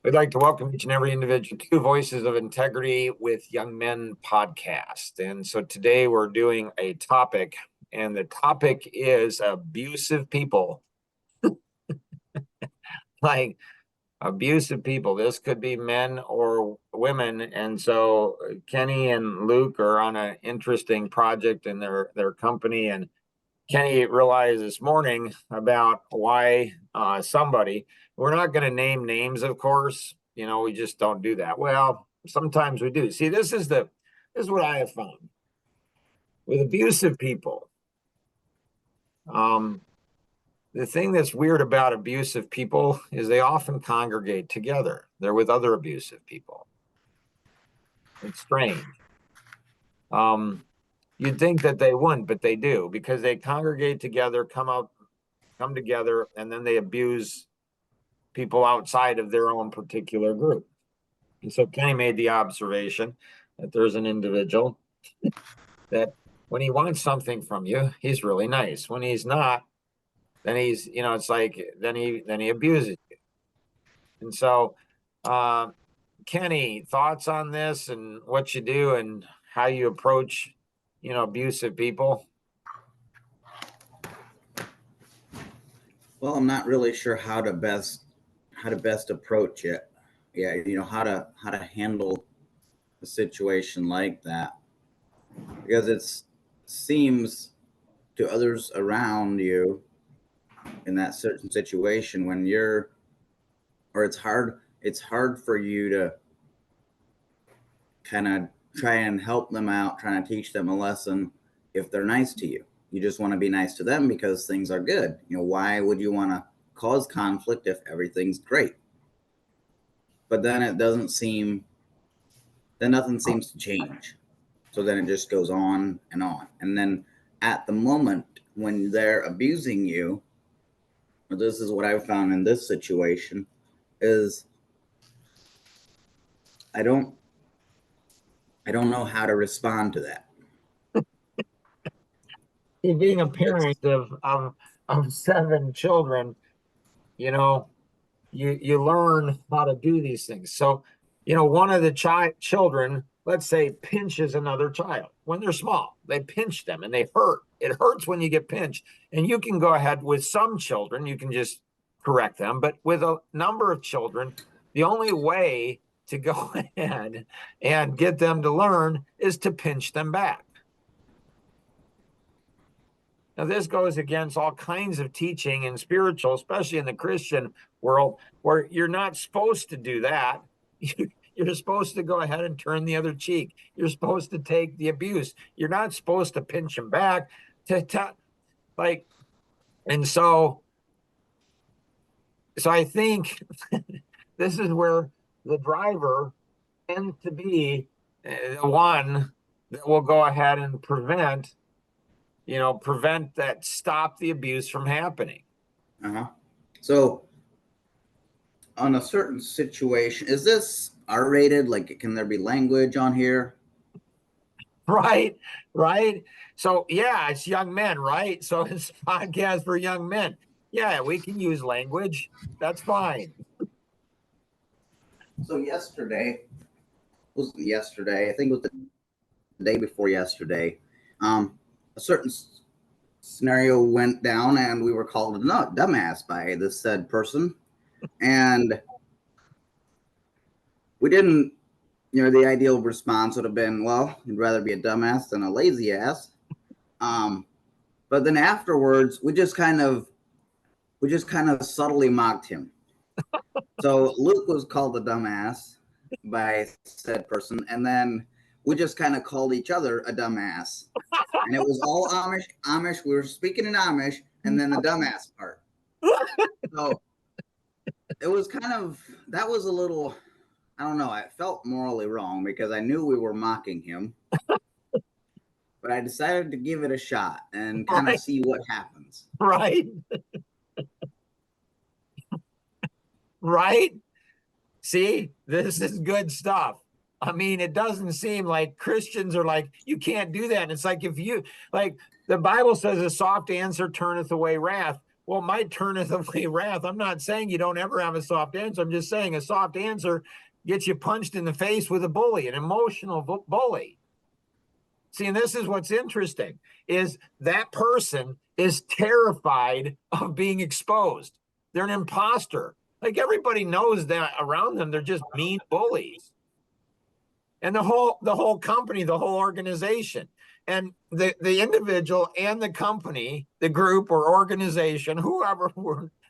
We'd like to welcome each and every individual to Voices of Integrity with Young Men podcast. And so today we're doing a topic, and the topic is abusive people. Like abusive people. This could be men or women. And so Kenny and Luke are on an interesting project in their company. And Kenny realized this morning about why somebody, we're not going to name names, of course, we just don't do that. Well, sometimes we do. See, this is what I have found with abusive people. The thing that's weird about abusive people is they often congregate together. They're with other abusive people. It's strange. You'd think that they wouldn't, but they do, because they congregate together, come together, and then they abuse people outside of their own particular group. And so Kenny made the observation that there's an individual that when he wants something from you, he's really nice. When he's not, then he's, it's like, then he abuses you. And so, Kenny, thoughts on this and what you do and how you approach, abusive people? Well, I'm not really sure how to best approach it. Yeah, how to handle a situation like that, because it seems to others around you in that certain situation when it's hard for you to kind of try and help them out, trying to teach them a lesson if they're nice to you. You just want to be nice to them because things are good. Why would you want to cause conflict if everything's great? But then nothing seems to change. So then it just goes on and on. And then at the moment when they're abusing you, this is what I've found in this situation, is I don't know how to respond to that. Being a parent of 7 children, you learn how to do these things. So, one of the children, let's say, pinches another child when they're small. They pinch them and they hurt. It hurts when you get pinched. And you can go ahead with some children, you can just correct them. But with a number of children, the only way to go ahead and get them to learn is to pinch them back. Now, this goes against all kinds of teaching and spiritual, especially in the Christian world, where you're not supposed to do that. You're supposed to go ahead and turn the other cheek. You're supposed to take the abuse. You're not supposed to pinch them back. And so I think this is where the driver tends to be the one that will go ahead and prevent that, stop the abuse from happening. So on a certain situation, is this R-rated? Like, can there be language on here? Right. So yeah, it's young men, right? So it's a podcast for young men. Yeah, we can use language. That's fine. So I think it was the day before yesterday, a certain scenario went down and we were called a dumbass by this said person. And we didn't, the ideal response would have been, well, you'd rather be a dumbass than a lazy ass. But then afterwards, we just kind of subtly mocked him. So Luke was called a dumbass by said person, and then we just kind of called each other a dumbass. And it was all Amish. We were speaking in Amish, and then the dumbass part. So it was that was a little, I don't know, I felt morally wrong because I knew we were mocking him. But I decided to give it a shot and kind of see what happens. Right. Right. See, this is good stuff. I mean, it doesn't seem like Christians are like, you can't do that. And it's like, if you, like, the Bible says a soft answer turneth away wrath. Well, it might turn away wrath. I'm not saying you don't ever have a soft answer. I'm just saying a soft answer gets you punched in the face with a bully, an emotional bully. See, and this is what's interesting, is that person is terrified of being exposed. They're an imposter. Like everybody knows that around them, they're just mean bullies. And the whole company, the whole organization, and the individual and the company, the group or organization, whoever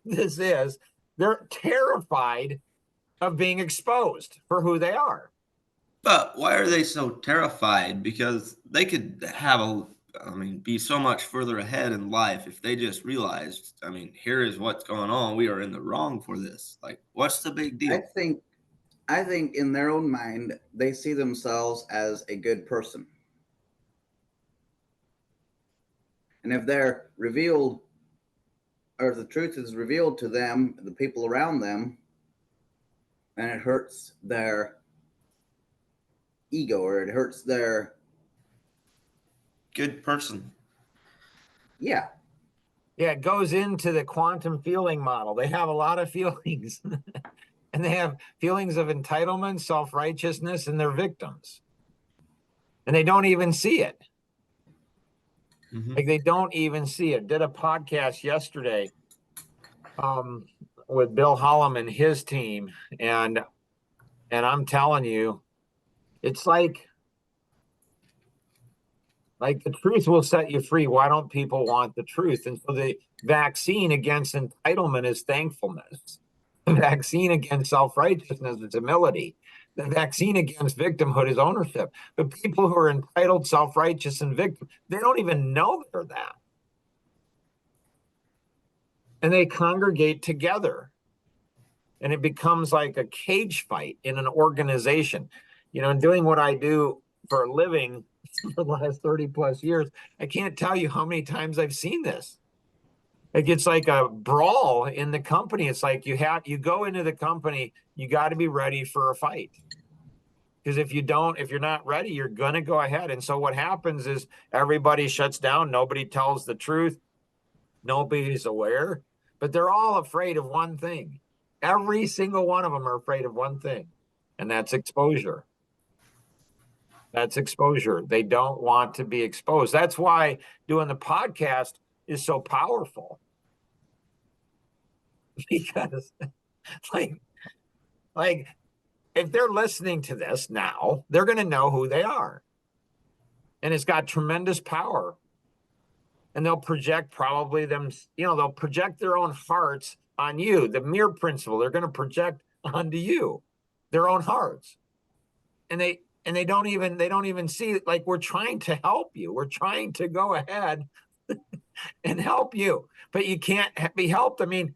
this is, they're terrified of being exposed for who they are. But why are they so terrified? Because they could be so much further ahead in life if they just realized, here is what's going on. We are in the wrong for this. Like, what's the big I deal? think in their own mind, they see themselves as a good person. And if they're revealed, or if the truth is revealed to them, the people around them, and it hurts their ego or it hurts their Good person. yeah. Yeah, it goes into the quantum feeling model. They have a lot of feelings. And they have feelings of entitlement, self-righteousness, and they're victims. And they don't even see it. Mm-hmm. Like they don't even see it. Did a podcast yesterday with Bill Hollum and his team. And I'm telling you, it's like the truth will set you free. Why don't people want the truth? And so the vaccine against entitlement is thankfulness. The vaccine against self-righteousness is humility. The vaccine against victimhood is ownership. But people who are entitled, self-righteous, and victim, they don't even know they're that. And they congregate together. And it becomes like a cage fight in an organization. And doing what I do for a living for the last 30 plus years, I can't tell you how many times I've seen this. Like it's like a brawl in the company. It's like you go into the company, you got to be ready for a fight. Because if you're not ready, you're going to go ahead. And so what happens is everybody shuts down. Nobody tells the truth. Nobody's aware, but they're all afraid of one thing. Every single one of them are afraid of one thing, and that's exposure. That's exposure. They don't want to be exposed. That's why doing the podcast is so powerful. Because like if they're listening to this now, they're going to know who they are. And it's got tremendous power. And they'll project they'll project their own hearts on you. The mirror principle, they're going to project onto you their own hearts. And they don't even see it. Like we're trying to help you. We're trying to go ahead and help you, but you can't be helped. I mean,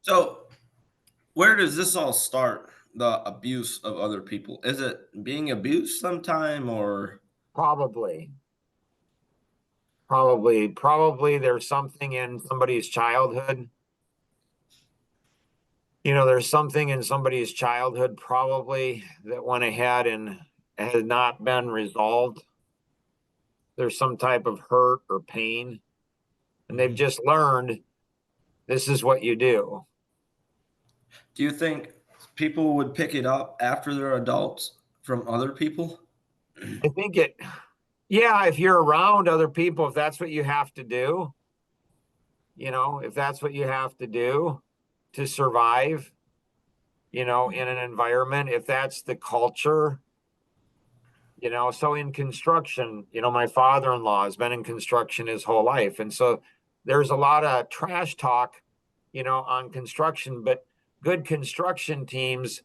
So, where does this all start? The abuse of other people. Is it being abused sometime, or probably there's something in somebody's childhood. There's something in somebody's childhood probably that went ahead and has not been resolved. There's some type of hurt or pain, and they've just learned this is what you do. do you think people would pick it up after they're adults from other people? I think if you're around other people, if that's what you have to do, if that's what you have to do to survive, in an environment, if that's the culture, so in construction, my father-in-law has been in construction his whole life. And so there's a lot of trash talk, on construction, but good construction teams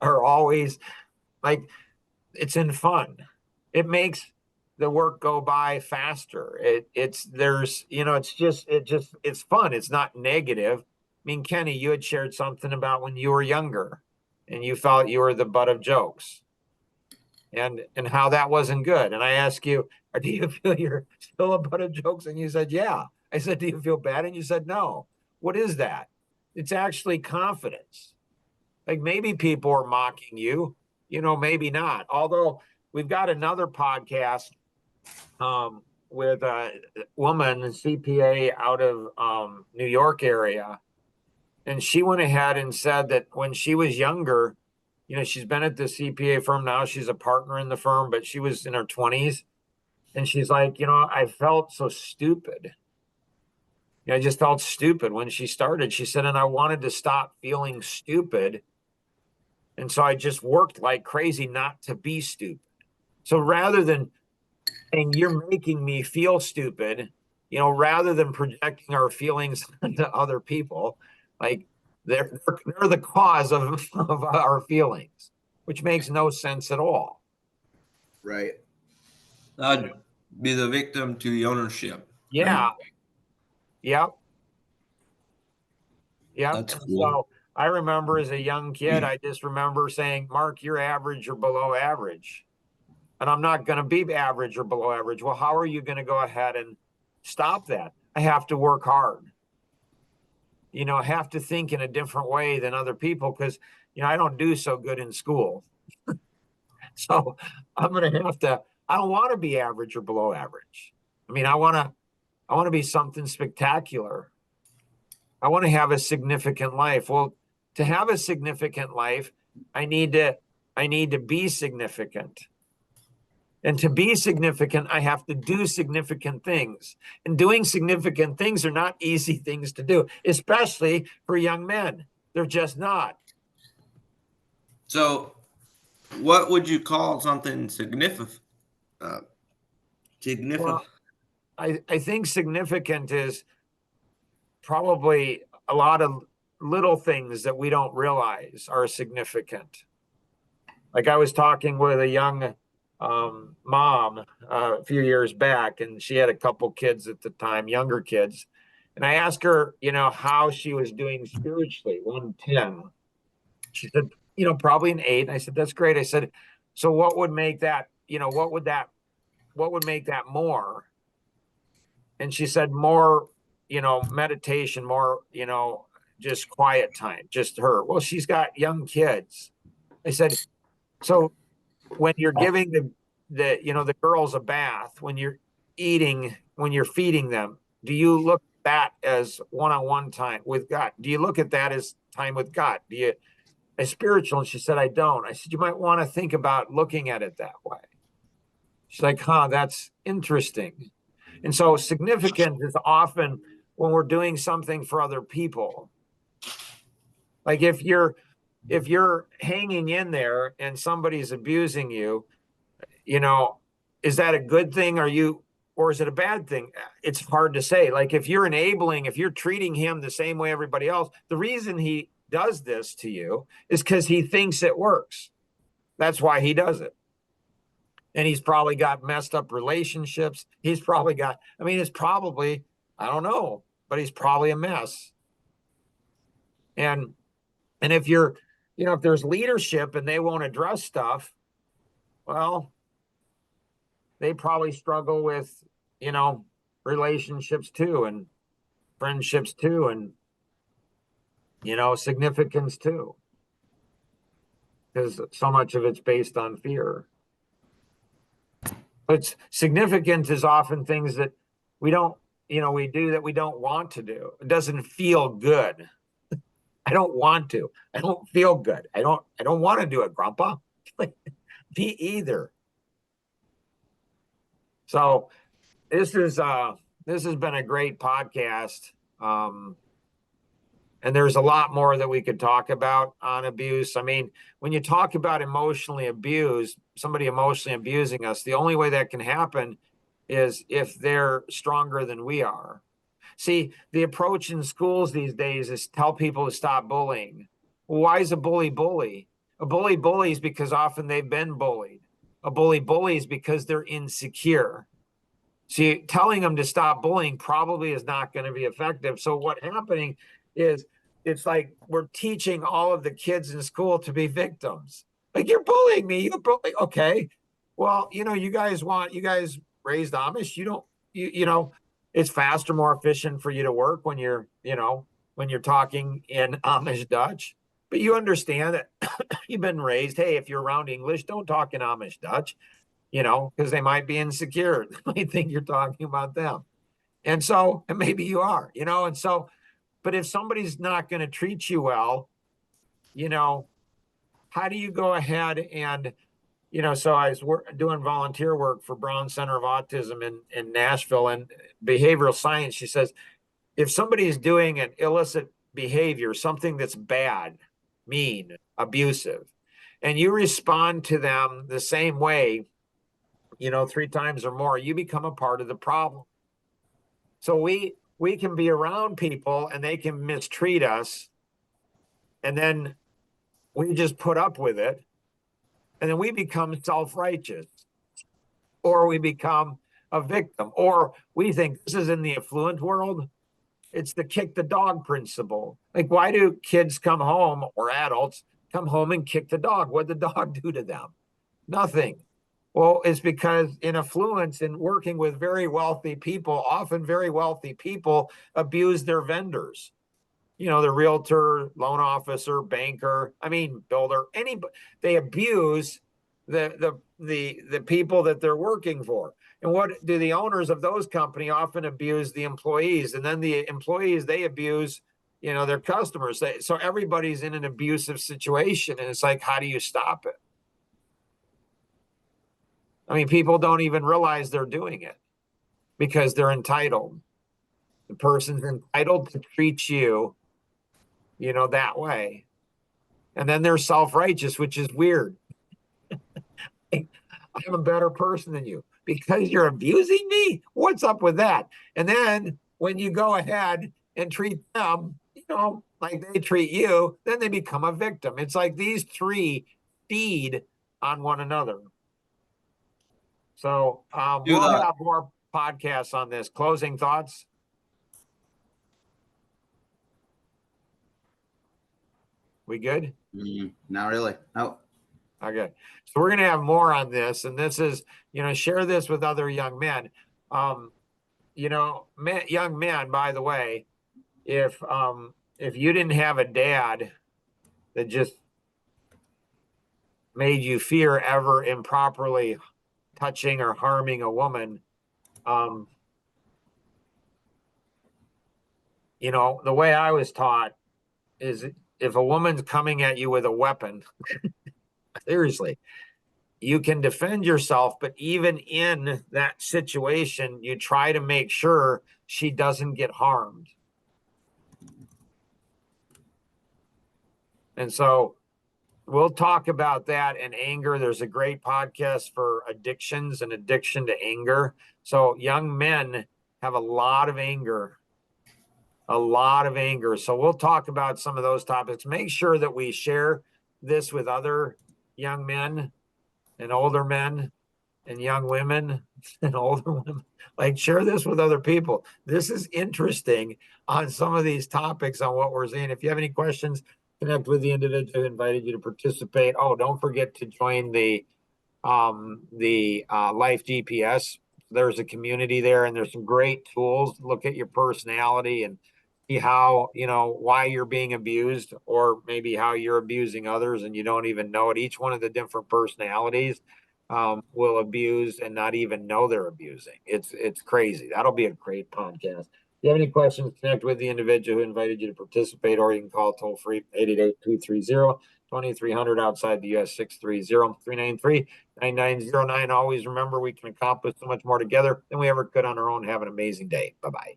are always like, it's in fun. It makes the work go by faster. It's fun. It's not negative. I mean, Kenny, you had shared something about when you were younger and you felt you were the butt of jokes and how that wasn't good. And I asked you, do you feel you're still a butt of jokes? And you said, yeah. I said, do you feel bad? And you said, no. What is that? It's actually confidence. Like maybe people are mocking you, maybe not. Although we've got another podcast with a woman, CPA out of New York area. And she went ahead and said that when she was younger, she's been at the CPA firm now. She's a partner in the firm, but she was in her 20s. And she's like, I felt so stupid. I just felt stupid when she started. She said, and I wanted to stop feeling stupid. And so I just worked like crazy not to be stupid. So rather than saying you're making me feel stupid, rather than projecting our feelings onto other people, like they're the cause of our feelings, which makes no sense at all. Right. I'd be the victim to the ownership. Yeah. Right? Yep. Yep. That's And cool. so I remember as a young kid, I just remember saying, Mark, you're average or below average. And I'm not going to be average or below average. Well, how are you going to go ahead and stop that? I have to work hard. I have to think in a different way than other people because, I don't do so good in school. So I'm going to have to, I don't want to be average or below average. I mean, I want to be something spectacular. I want to have a significant life. Well, to have a significant life, I need to be significant. And to be significant, I have to do significant things. And doing significant things are not easy things to do, especially for young men. They're just not. So, what would you call something significant? Uh, significant. Well, I think significant is probably a lot of little things that we don't realize are significant. Like I was talking with a young mom a few years back, and she had a couple kids at the time, younger kids. And I asked her, how she was doing spiritually, 110. She said, probably an 8. I said, that's great. I said, so what would make that, what would make that more? And she said, more, meditation, more, just quiet time, just her. Well, she's got young kids. I said, so when you're giving the girls a bath, when you're when you're feeding them, do you look at that as one-on-one time with God? Do you look at that as time with God? Do you as spiritual? And she said, I don't. I said, you might want to think about looking at it that way. She's like, that's interesting. And so significant is often when we're doing something for other people. Like if you're hanging in there and somebody's abusing you, is that a good thing? Or is it a bad thing? It's hard to say. Like if you're enabling, if you're treating him the same way everybody else, the reason he does this to you is because he thinks it works. That's why he does it. And he's probably got messed up relationships. It's probably, I don't know, but he's probably a mess. And if if there's leadership and they won't address stuff, well, they probably struggle with, relationships too, and friendships too, and, significance too. Because so much of it's based on fear. But significant is often things that we don't, we do that we don't want to do. It doesn't feel good. I don't want to. I don't feel good. I don't want to do it, Grandpa. Me either. So this has been a great podcast. And there's a lot more that we could talk about on abuse. I mean, when you talk about somebody emotionally abusing us, the only way that can happen is if they're stronger than we are. See, the approach in schools these days is tell people to stop bullying. Well, why is a bully bully? A bully bullies because often they've been bullied. A bully bullies because they're insecure. See, telling them to stop bullying probably is not going to be effective. So what's happening is it's like we're teaching all of the kids in school to be victims. Like, you're bullying me. You're bullying. Okay. Well, you guys raised Amish. It's faster, more efficient for you to work when you're talking in Amish Dutch. But you understand that you've been raised, hey, if you're around English, don't talk in Amish Dutch. because they might be insecure. They might think you're talking about them. And maybe you are, but if somebody's not going to treat you well, how do you go ahead and, so I was doing volunteer work for Brown Center of Autism in Nashville, and behavioral science. She says, if somebody is doing an illicit behavior, something that's bad, mean, abusive, and you respond to them the same way, 3 times or more, you become a part of the problem. So we can be around people and they can mistreat us, and then we just put up with it, and then we become self-righteous, or we become a victim, or we think this is in the affluent world. It's the kick the dog principle. Like, why do kids come home, or adults come home and kick the dog? What'd the dog do to them? Nothing. Well, it's because in affluence and working with very wealthy people, often very wealthy people abuse their vendors. The realtor, loan officer, banker, builder, anybody. They abuse the people that they're working for. And what do the owners of those companies often abuse? The employees, and then the employees, they abuse, their customers. So everybody's in an abusive situation, and it's like, how do you stop it? People don't even realize they're doing it because they're entitled. The person's entitled to treat you, that way. And then they're self-righteous, which is weird. I'm a better person than you because you're abusing me. What's up with that? And then when you go ahead and treat them, like they treat you, then they become a victim. It's like these three feed on one another. So we'll have more podcasts on this. Closing thoughts? We good? Not really. No. Okay. So we're going to have more on this, and this is, share this with other young men. Young men, by the way, if you didn't have a dad that just made you fear ever improperly touching or harming a woman, the way I was taught is if a woman's coming at you with a weapon, seriously, you can defend yourself, but even in that situation, you try to make sure she doesn't get harmed. And so we'll talk about that and anger. There's a great podcast for addictions and addiction to anger. So young men have a lot of anger. So we'll talk about some of those topics. Make sure that we share this with other young men and older men and young women and older women. Like, share this with other people. This is interesting on some of these topics on what we're seeing. If you have any questions, connect with the individual who invited you to participate. Oh, don't forget to join the Life GPS. There's a community there, and there's some great tools. Look at your personality and see how, why you're being abused, or maybe how you're abusing others and you don't even know it. Each one of the different personalities will abuse and not even know they're abusing. It's crazy. That'll be a great podcast. If you have any questions, connect with the individual who invited you to participate, or you can call toll free 888-230-2300 outside the US 630-393-9909. Always remember, we can accomplish so much more together than we ever could on our own. Have an amazing day. Bye-bye.